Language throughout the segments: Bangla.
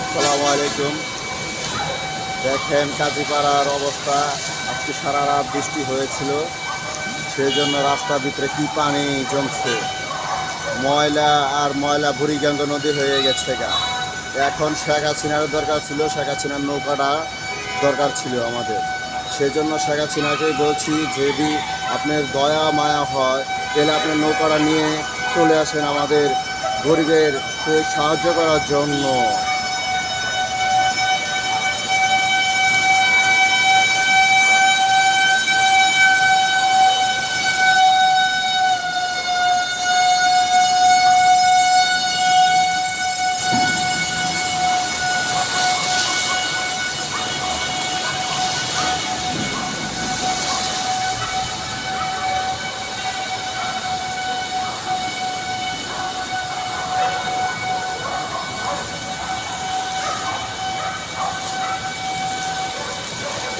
আসসালামু আলাইকুম। দেখেন কাজীপাড়ার অবস্থা। আজকে সারা রাত বৃষ্টি হয়েছিল, সেই জন্য রাস্তার ভিতরে কি পানি জমছে। ময়লা আর ময়লা বুড়িগঙ্গা নদী হয়ে গেছে গা। এখন শেখ হাসিনার দরকার ছিল, শেখ হাসিনার নৌকাটা দরকার ছিল আমাদের। সেই জন্য শেখ হাসিনাকেই বলছি, যদি আপনার দয়া মায়া হয় তাহলে আপনার নৌকাটা নিয়ে চলে আসেন আমাদের গরিবের সাহায্য করার জন্য।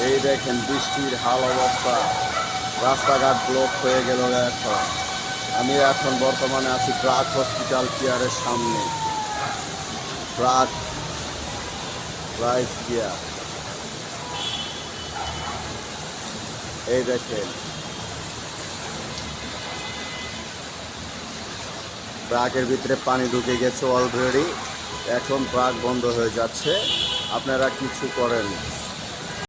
এই দেখেন বৃষ্টির হাল অবস্থা, রাস্তাঘাট ব্লক হয়ে গেল। এখন আমি বর্তমানে আছি প্রাক হসপিটাল কেয়ারের সামনে। প্রাক রাইস কেয়ার, এই দেখেন প্রাকের ভিতরে পানি ঢুকে গেছে অলরেডি। এখন প্রাক বন্ধ হয়ে যাচ্ছে, আপনারা কিছু করেন।